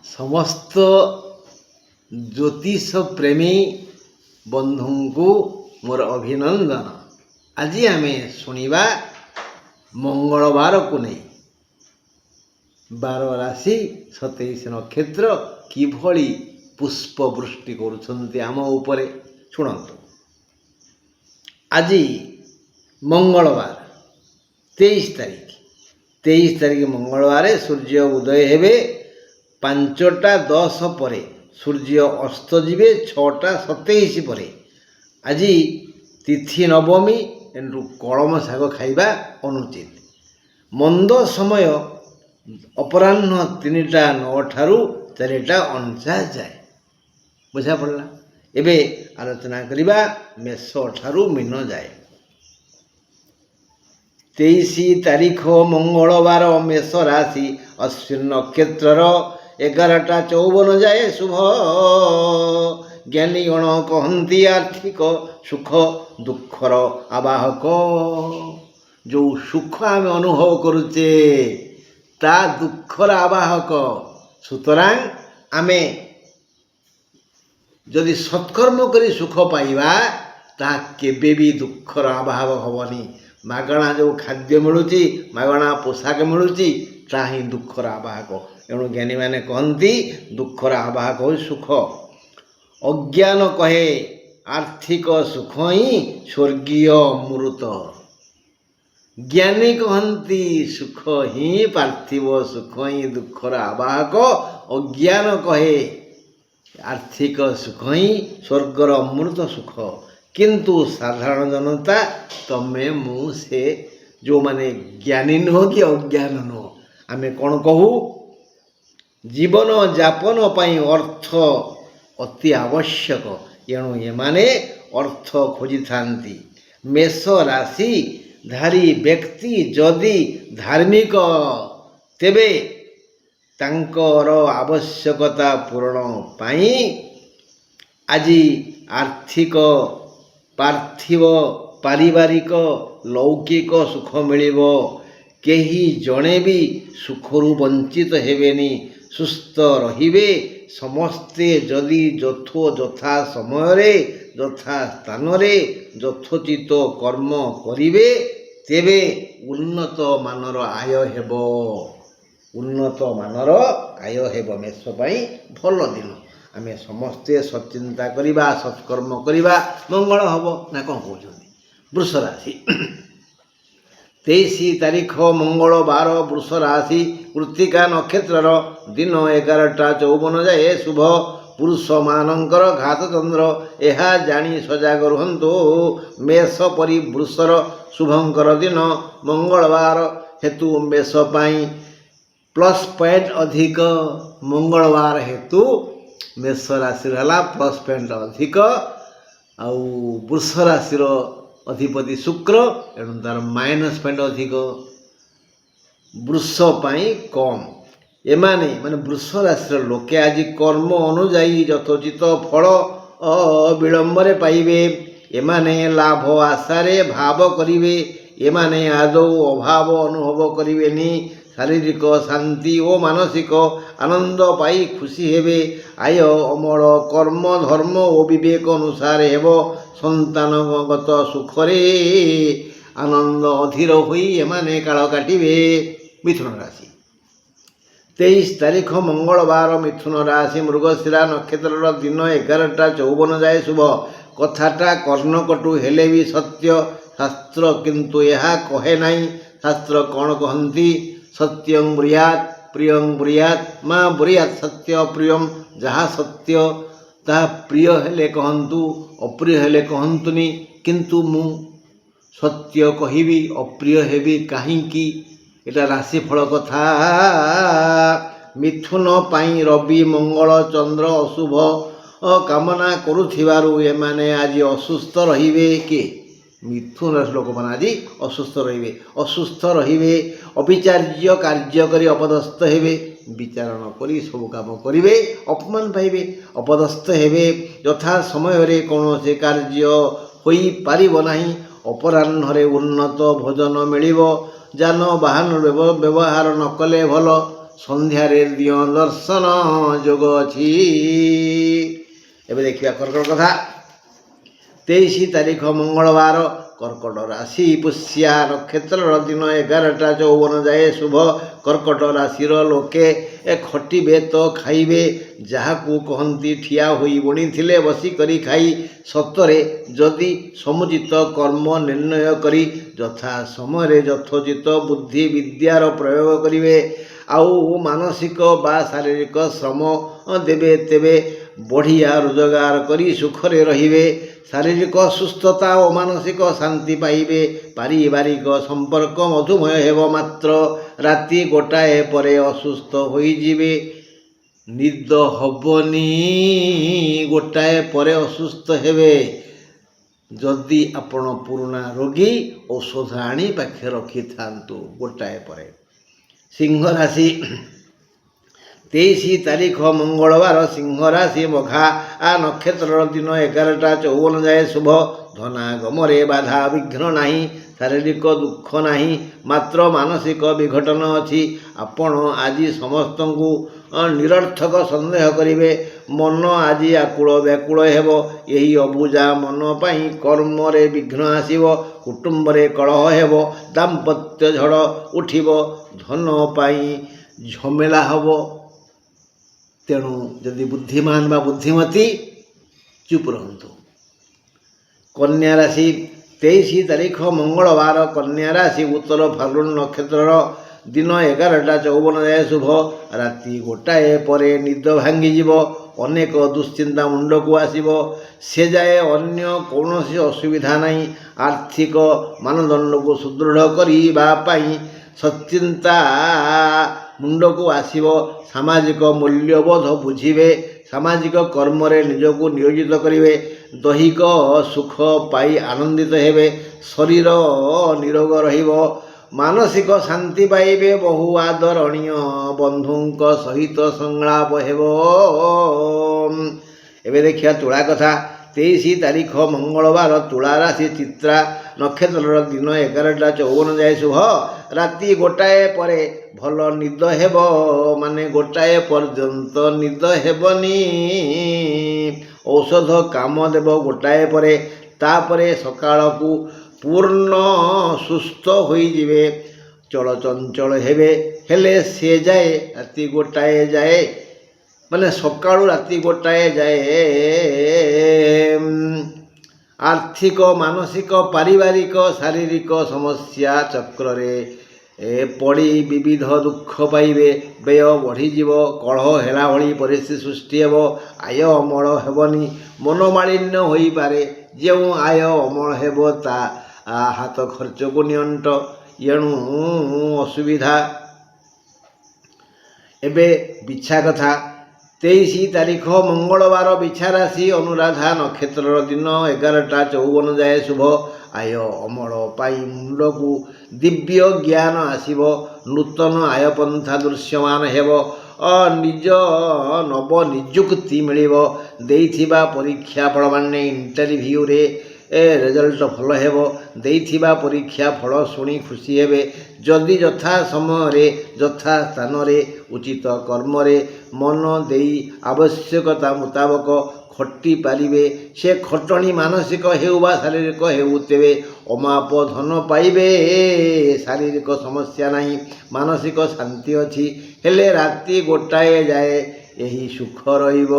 समस्त ज्योतिष प्रेमी बंधु को मोर अभिनंदन। आज आम शुणा मंगलवार को नहीं 12 राशि 27 नक्षत्र किभली पुष्पवृष्टि करुछन्ति आम उपरे शुणु। आज मंगलवार 23 तारीख मंगलवार सूर्य उदय हेबे 5टा 10 परे, सूर्य अस्त जीवे 6टा 27 परे। आज तिथि नवमी एंटू कलम शाग खाइबा अनुचित। मंद समय अपराह्न 3टा 9 ठारू 4टा 49 जाए। बुझा पड़ला। एबे आलोचना करिबा मेष ठारू मीन जाए। 23 तारीख मंगलवार मेष राशि अश्विन नक्षत्र 11टा 54 जाए शुभ। ज्ञानी गण कहती आर्थिक सुख दुखर आवाहक। जो सुख आम अनुभव करुचे ता दुखर आवाहक। सुतरां आमे जदि सत्कर्म करी सुख पाइबा ता केबे भी दुखर अभाव हबनी। मागणा जो खाद्य मिलूची, मागणा पोशाक मिलूची, ता ही दुखर आवाहक। एणु ज्ञानी माने कहती दुखर आवाहक हो सुख। अज्ञान कहे आर्थिक सुख ही स्वर्गीय अमृत। ज्ञानी कहती सुख ही पार्थिव सुख ही दुखर आवाहक। अज्ञान कहे आर्थिक सुख ही स्वर्गर अमृत सुख। किंतु साधारण जनता तमे मु से जो माने ज्ञानी नुह कि अज्ञान नुह आमे कौन कहू। जीवन यापन पाई अर्थ अति आवश्यक। एणु एमाने अर्थ खोजी थांती। मेष राशि धारी व्यक्ति जदि धार्मिक तेबे तांकर आवश्यकता पूरण पाई आज आर्थिक पार्थिव पारिवारिक लौकिक सुख मिलिबो। केही जणे भी सुखरु वंचित हेबेनी। सुस्थ रहिबे समस्ते जदि यथा समय रे यथा स्थान रे यथोचित कर्म करिवे तेबे उन्नत मानर आय हेबो। उन्नत मानर आय हेबो। मेष पाई भल दिन। आमे समस्ते सचिंता करिबा, सत्कर्म करिबा, मंगल हबो ना कोन कहउछन्ती। वृष राशि 23 तारीख मंगलवार वृष राशि कृत्तिका नक्षत्र दिन 11टा 54 जाए शुभ। पुरुष मानकर घात चंद्र एहा जानी सजाग रुहंतु। मेष परि वृषर शुभंकर दिन मंगलवार हेतु मेष पाई प्लस पॉइंट अधिक। मंगलवार हेतु मेष राशि रहा प्लस पॉइंट अधिक। आउ वृष राशि अधिपति शुक्र एणु तार माइनस पॉइंट अधिक। वृष पाई कम। एमाने माने वृष राशि लोके आज कर्म अनुजाई यथोचित फल विलंबरे पाइबे। एमाने लाभ आशारे भाव करिवे। एमाने आदौ अभाव अनुभव करिवेनी। शारीरिक शांति और मानसिक आनंद पाई खुशी हेबे। आय अमल कर्म धर्म और विवेक अनुसार हेबो। संतानगत सुखरे आनंद अधीर होई एमाने काल काटिबे। मिथुन राशि 23 तारीख मंगलवार मिथुन राशि मृगशिरा नक्षत्र दिन 11टा 54 जाए शुभ। कथाटा कर्णकटु हेले भी सत्य शास्त्र किंतु यह कहे नहीं। शास्त्र कौन कहती सत्यं ब्रूयात् प्रियं ब्रूयात् माँ ब्रूयात् सत्य प्रियम। जहाँ सत्य ताहा प्रिय हेले कहतु अप्रिय हेले कहतुनी। किंतु मु सत्य कहिबी अप्रिय हेबी काहींकी। एटा राशिफल कथा। मिथुन पाई रवि मंगल चंद्र अशुभ कामना करुथिबारु एमाने आज असुस्थ रहिबे। के मिथुन राशि लोक माने आज असुस्थ रहिबे। असुस्थ रहिबे अविचार्य कार्य करी अपदस्थ हेबे। विचार न करी सब काम करिवे अपमान पाइबे अपदस्थ हेबे। यथा समय रे कौनसी कार्य होई पारिबो नाही। अपराह्न रे उन्नत भोजन मिलिबो। जान बाहन व्यवहार न कले भल। ସନ୍ଧ୍ୟାରେ ଦିଅ ଦର୍ଶନ ଯୋଗ ଅଛି। ଏବେ ଦେଖିବା କର୍କଟ କଥା। 23 ତାରିଖ ମଙ୍ଗଳବାର, କର୍କଟ ରାଶି, ପୁଷ୍ୟା ନକ୍ଷତ୍ରର ଦିନ 11ଟା 54 ଯାଏ ଶୁଭ। କର୍କଟ ରାଶିର ଲୋକେ ଖଟିବେ ତ ଖାଇବେ, ଯାହାକୁ କହନ୍ତି ଠିଆ ହୋଇ ବୁଣିଥିଲେ ବସିକରି ଖାଇ। ସତରେ ଯଦି ସମୁଚିତ କର୍ମ ନିର୍ଣ୍ଣୟ କରି ଯଥା ସମୟରେ ଯଥୋଚିତ ବୁଦ୍ଧି ବିଦ୍ୟାର ପ୍ରୟୋଗ କରିବେ, ଆଉ ମାନସିକ ବା ଶାରୀରିକ ଶ୍ରମ ଦେବେ, ତେବେ ବଢ଼ିଆ ରୋଜଗାର କରି ସୁଖରେ ରହିବେ। ଶାରୀରିକ ସୁସ୍ଥତା ଓ ମାନସିକ ଶାନ୍ତି ପାଇବେ। ପାରିବାରିକ ସମ୍ପର୍କ ମଧୁମୟ ହେବ, ମାତ୍ର ରାତି 1ଟାଏ ପରେ ଅସୁସ୍ଥ ହୋଇଯିବେ। ନିଦ ହବନି, 1ଟାଏ ପରେ ଅସୁସ୍ଥ ହେବେ। ଯଦି ଆପଣ ପୁରୁଣା ରୋଗୀ, ଔଷଧ ଆଣି ପାଖରେ ରଖିଥାନ୍ତୁ 1ଟାଏ ପରେ। ସିଂହ ରାଶି, 23 ତାରିଖ ମଙ୍ଗଳବାର, ସିଂହ ରାଶି, ମଘା ନକ୍ଷତ୍ରର ଦିନ 11ଟା 54 ଯାଏ ଶୁଭ। ଧନାଗମରେ ବାଧା ବିଘ୍ନ ନାହିଁ, ଶାରୀରିକ ଦୁଃଖ ନାହିଁ, ମାତ୍ର ମାନସିକ ବିଘଟନ ଅଛି। ଆପଣ ଆଜି ସମସ୍ତଙ୍କୁ ନିରର୍ଥକ ସନ୍ଦେହ କରିବେ। ମନ ଆଜି ଆକୁଳ ବ୍ୟାକୁଳ ହେବ। ଏହି ଅବୁଝା ମନ ପାଇଁ କର୍ମରେ ବିଘ୍ନ ଆସିବ, କୁଟୁମ୍ବରେ କଳହ ହେବ, ଦାମ୍ପତ୍ୟ ଝଡ଼ ଉଠିବ, ଧନ ପାଇଁ ଝମେଲା ହେବ। ତେଣୁ ଯଦି ବୁଦ୍ଧିମାନ ବା ବୁଦ୍ଧିମତୀ, ଚୁପ୍ ରହନ୍ତୁ। କନ୍ୟା ରାଶି, 23 ତାରିଖ ମଙ୍ଗଳବାର, କନ୍ୟା ରାଶି, ଉତ୍ତର ଫାଲ୍ଗୁନ ନକ୍ଷତ୍ରର ଦିନ 11ଟା 54 ଯାଏ ଶୁଭ। ରାତି 1ଟାଏ ପରେ ନିଦ ଭାଙ୍ଗିଯିବ। ଅନେକ ଦୁଶ୍ଚିନ୍ତା ମୁଣ୍ଡକୁ ଆସିବ। ସେ ଯାଏ ଅନ୍ୟ କୌଣସି ଅସୁବିଧା ନାହିଁ। ଆର୍ଥିକ ମାନଦଣ୍ଡକୁ ସୁଦୃଢ଼ କରିବା ପାଇଁ ସଚିନ୍ତା ମୁଣ୍ଡକୁ ଆସିବ। ସାମାଜିକ ମୂଲ୍ୟବୋଧ ବୁଝିବେ। ସାମାଜିକ କର୍ମରେ ନିଜକୁ ନିୟୋଜିତ କରିବେ। ଦୈହିକ ସୁଖ ପାଇ ଆନନ୍ଦିତ ହେବେ। ଶରୀର ନିରୋଗ ରହିବ। ମାନସିକ ଶାନ୍ତି ପାଇବେ। ବହୁ ଆଦରଣୀୟ ବନ୍ଧୁଙ୍କ ସହିତ ସଂଳାପ ହେବ। ଏବେ ଦେଖିବା ତୁଳା କଥା। 23 ତାରିଖ ମଙ୍ଗଳବାର, ତୁଳା ରାଶି, ଚିତ୍ରା ନକ୍ଷତ୍ରର ଦିନ 11ଟା 54 ଯାଏ ଶୁଭ। ରାତି 1ଟାଏ ପରେ ଭଲ ନିଦ ହେବ, ମାନେ 1ଟାଏ ପର୍ଯ୍ୟନ୍ତ ନିଦ ହେବନି। ଔଷଧ କାମ ଦେବ 1ଟାଏ ପରେ। ତାପରେ ସକାଳକୁ ପୂର୍ଣ୍ଣ ସୁସ୍ଥ ହୋଇଯିବେ। ଚଳଚଞ୍ଚଳ ହେବେ, ହେଲେ ସେ ଯାଏ ରାତି 1ଟାଏ ଯାଏ, ମାନେ ସକାଳୁ ରାତି 1ଟାଏ ଯାଏ ଆର୍ଥିକ, ମାନସିକ, ପାରିବାରିକ, ଶାରୀରିକ ସମସ୍ୟା ଚକ୍ରରେ ପଡ଼ି ବିବିଧ ଦୁଃଖ ପାଇବେ। ବ୍ୟୟ ବଢ଼ିଯିବ। କଳହ ହେଲା ଭଳି ପରିସ୍ଥିତି ସୃଷ୍ଟି ହେବ। ଆୟ ଅମଳ ହେବନି। ମନୋମାଳିନ୍ୟ ହୋଇପାରେ। ଯେଉଁ ଆୟ ଅମଳ ହେବ ତା ହାତ ଖର୍ଚ୍ଚକୁ ନିଅଣ୍ଟ, ଏଣୁ ଅସୁବିଧା। ଏବେ ବିଛା କଥା। 23 ତାରିଖ ମଙ୍ଗଳବାର, ବିଛା ରାଶି, ଅନୁରାଧା ନକ୍ଷତ୍ରର ଦିନ 11ଟା 54 ଯାଏ ଶୁଭ। ଆୟ ଅମଳ ପାଇ ମୁଣ୍ଡକୁ ଦିବ୍ୟ ଜ୍ଞାନ ଆସିବ। ନୂତନ ଆୟପନ୍ଥା ଦୃଶ୍ୟମାନ ହେବ। ନିଜ ନବନିଯୁକ୍ତି ମିଳିବ। ଦେଇଥିବା ପରୀକ୍ଷା ଫଳ, ମାନେ ଇଣ୍ଟରଭ୍ୟୁରେ ରେଜଲ୍ଟ ଭଲ ହେବ। ଦେଇଥିବା ପରୀକ୍ଷା ଫଳ ଶୁଣି ଖୁସି ହେବେ। ଯଦି ଯଥା ସମୟରେ ଯଥା ସ୍ଥାନରେ ଉଚିତ କର୍ମରେ ମନ ଦେଇ ଆବଶ୍ୟକତା ମୁତାବକ ଖଟି ପାରିବେ, ସେ ଖଟଣି ମାନସିକ ହେଉ ବା ଶାରୀରିକ ହେଉ, ତେବେ ଅମାପ ଧନ ପାଇବେ। ଶାରୀରିକ ସମସ୍ୟା ନାହିଁ, ମାନସିକ ଶାନ୍ତି ଅଛି। ହେଲେ ରାତି 1ଟାଏ ଯାଏ ଏହି ସୁଖ ରହିବ।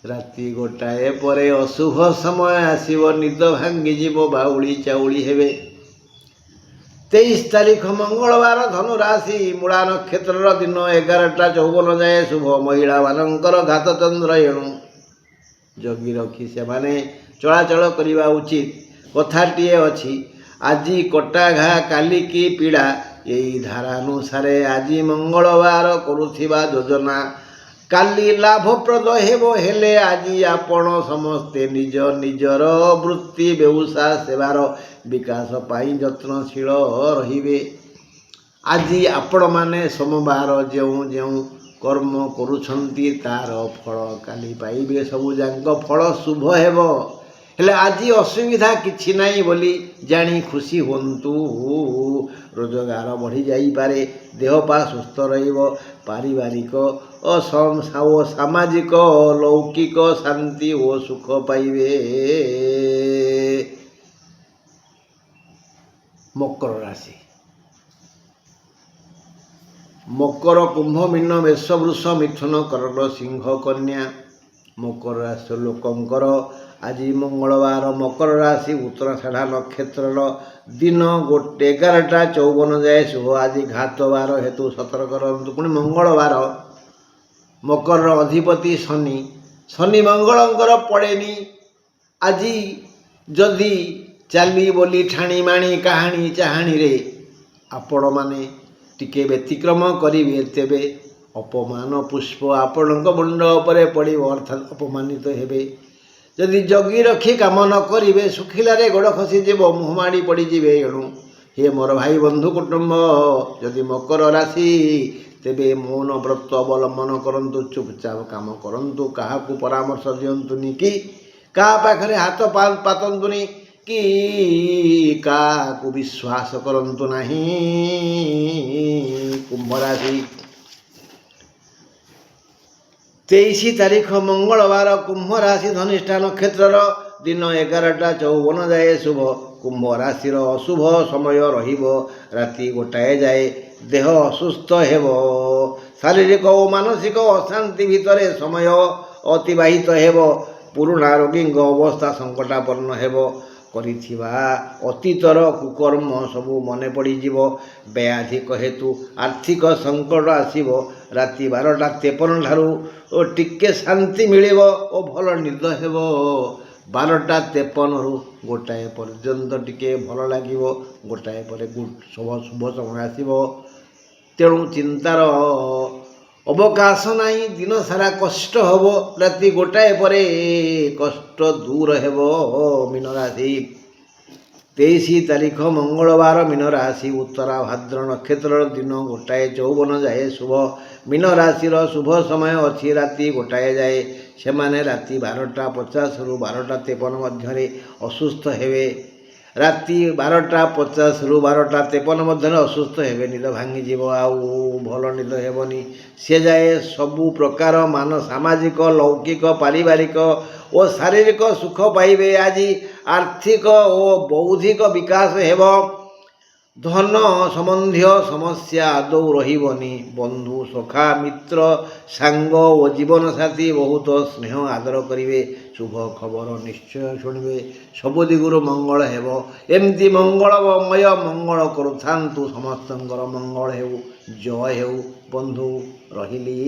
ରାତି 1ଟାଏ ପରେ ଅଶୁଭ ସମୟ ଆସିବ। ନିଦ ଭାଙ୍ଗିଯିବ, ବାଉଳି ଚାଉଳି ହେବେ। 23 ତାରିଖ ମଙ୍ଗଳବାର, ଧନୁ ରାଶି, ମୂଳା ନକ୍ଷତ୍ରର ଦିନ 11ଟା 54 ଯାଏ ଶୁଭ। ମହିଳାମାନଙ୍କର ଘାତଚନ୍ଦ୍ର, ଏଣୁ ଜଗି ରଖି ସେମାନେ ଚଳାଚଳ କରିବା ଉଚିତ। କଥାଟିଏ ଅଛି, ଆଜି କଟା ଘା କାଲିକି ପୀଡ଼ା। ଏହି ଧାରାନୁସାରେ ଆଜି ମଙ୍ଗଳବାର କରୁଥିବା ଯୋଜନା କାଲି ଲାଭପ୍ରଦ ହେବ। ହେଲେ ଆଜି ଆପଣ ସମସ୍ତେ ନିଜ ନିଜର ବୃତ୍ତି, ବ୍ୟବସାୟ, ସେବାର ବିକାଶ ପାଇଁ ଯତ୍ନଶୀଳ ରହିବେ। ଆଜି ଆପଣମାନେ ସୋମବାର ଯେଉଁ ଯେଉଁ କର୍ମ କରୁଛନ୍ତି ତାର ଫଳ କାଲି ପାଇବେ। ସବୁଯାକ ଫଳ ଶୁଭ ହେବ। ହେଲେ ଆଜି ଅସୁବିଧା କିଛି ନାହିଁ ବୋଲି ଜାଣି ଖୁସି ହୁଅନ୍ତୁ। ରୋଜଗାର ବଢ଼ି ଯାଇପାରେ, ଦେହ ପା ସୁସ୍ଥ ରହିବ, ପାରିବାରିକ ଓ ସାମାଜିକ ଲୌକିକ ଶାନ୍ତି ଓ ସୁଖ ପାଇବେ। ମକର ରାଶି। ମକର, କୁମ୍ଭ, ମୀନ, ମେଷ, ବୃଷ, ମିଥୁନ, କର୍କ, ସିଂହ, କନ୍ୟା। ମକର ରାଶି ଲୋକଙ୍କର ଆଜି ମଙ୍ଗଳବାର। ମକର ରାଶି ଉତ୍ତରାଷାଢ଼ା ନକ୍ଷତ୍ରର ଦିନ 11ଟା 54 ଯାଏ ଶୁଭ। ଆଜି ଘାତ ବାର ହେତୁ ସତର୍କ ରହନ୍ତୁ। ପୁଣି ମଙ୍ଗଳବାର, ମକରର ଅଧିପତି ଶନି। ଶନି ମଙ୍ଗଳଙ୍କର ପଡ଼େନି। ଆଜି ଯଦି ଚାଲି ବୋଲି ଠାଣିମାଣି କାହାଣୀ ଚାହାଣୀରେ ଆପଣମାନେ ଟିକେ ବ୍ୟତିକ୍ରମ କରିବେ, ତେବେ ଅପମାନ ପୁଷ୍ପ ଆପଣଙ୍କ ମୁଣ୍ଡ ଉପରେ ପଡ଼ିବ, ଅର୍ଥାତ୍ ଅପମାନିତ ହେବେ। ଯଦି ଜଗି ରଖି କାମ ନ କରିବେ, ଶୁଖିଲାରେ ଗୋଡ଼ ଖସିଯିବ, ମୁହଁ ମାଡ଼ି ପଡ଼ିଯିବେ। ଏଣୁ ହେ ମୋର ଭାଇ ବନ୍ଧୁ କୁଟୁମ୍ବ, ଯଦି ମକର ରାଶି, ତେବେ ମୌନ ବ୍ରତ ଅବଲମ୍ବନ କରନ୍ତୁ, ଚୁପଚାପ କାମ କରନ୍ତୁ, କାହାକୁ ପରାମର୍ଶ ଦିଅନ୍ତୁନି କି କାହା ପାଖରେ ହାତ ପାତନ୍ତୁନି କି କାହାକୁ ବିଶ୍ୱାସ କରନ୍ତୁ ନାହିଁ। କୁମ୍ଭ ରାଶି 23 ତାରିଖ ମଙ୍ଗଳବାର, କୁମ୍ଭ ରାଶି ଧନିଷ୍ଠା ନକ୍ଷତ୍ରର ଦିନ 11ଟା 54 ଯାଏ ଶୁଭ। କୁମ୍ଭ ରାଶିର ଅଶୁଭ ସମୟ ରହିବ ରାତି 1ଟାଏ ଯାଏ। ଦେହ ଅସୁସ୍ଥ ହେବ, ଶାରୀରିକ ଓ ମାନସିକ ଅଶାନ୍ତି ଭିତରେ ସମୟ ଅତିବାହିତ ହେବ। ପୁରୁଣା ରୋଗୀଙ୍କ ଅବସ୍ଥା ସଙ୍କଟାପନ୍ନ ହେବ। କରିଥିବା ଅତୀତର କୁକର୍ମ ସବୁ ମନେ ପଡ଼ିଯିବ। ବ୍ୟାଧିକ ହେତୁ ଆର୍ଥିକ ସଙ୍କଟ ଆସିବ। ରାତି 12ଟା 53 ଠାରୁ ଟିକେ ଶାନ୍ତି ମିଳିବ ଓ ଭଲ ନିଦ ହେବ। 12ଟା 53ରୁ 1ଟାଏ ପର୍ଯ୍ୟନ୍ତ ଟିକେ ଭଲ ଲାଗିବ। 1ଟାଏ ପରେ ଶୁଭ ସମୟ ଆସିବ। ତେଣୁ ଚିନ୍ତାର ଅବକାଶ ନାହିଁ। ଦିନ ସାରା କଷ୍ଟ ହେବ। ରାତି 1ଟାଏ ପରେ କଷ୍ଟ ଦୂର ହେବ। ମୀନ ରାଶି 23 ତାରିଖ ମଙ୍ଗଳବାର, ମୀନ ରାଶି ଉତ୍ତରା ଭାଦ୍ର ନକ୍ଷତ୍ରର ଦିନ 1ଟାଏ 54 ଯାଏ ଶୁଭ। ମୀନ ରାଶିର ଶୁଭ ସମୟ ଅଛି ରାତି 1ଟାଏ ଯାଏ। ସେମାନେ ରାତି 12ଟା 50ରୁ 12ଟା 53 ମଧ୍ୟରେ ଅସୁସ୍ଥ ହେବେ। ରାତି 12ଟା 50ରୁ 12ଟା 53 ମଧ୍ୟରେ ଅସୁସ୍ଥ ହେବେ। ନିଦ ଭାଙ୍ଗିଯିବ, ଆଉ ଭଲ ନିଦ ହେବନି। ସେ ଯାଏ ସବୁ ପ୍ରକାର ସାମାଜିକ, ଲୌକିକ, ପାରିବାରିକ ଓ ଶାରୀରିକ ସୁଖ ପାଇବେ। ଆଜି ଆର୍ଥିକ ଓ ବୌଦ୍ଧିକ ବିକାଶ ହେବ। ଧନ ସମ୍ବନ୍ଧୀୟ ସମସ୍ୟା ଆଦୌ ରହିବନି। ବନ୍ଧୁ, ସଖା, ମିତ୍ର, ସାଙ୍ଗ ଓ ଜୀବନସାଥୀ ବହୁତ ସ୍ନେହ ଆଦର କରିବେ। ଶୁଭ ଖବର ନିଶ୍ଚୟ ଶୁଣିବେ। ସବୁ ଦିଗରୁ ମଙ୍ଗଳ ହେବ। ଏମିତି ମଙ୍ଗଳମୟ ମଙ୍ଗଳ କରୁଥାନ୍ତୁ। ସମସ୍ତଙ୍କର ମଙ୍ଗଳ ହେଉ, ଜୟ ହେଉ। ବନ୍ଧୁ ରହିଲି।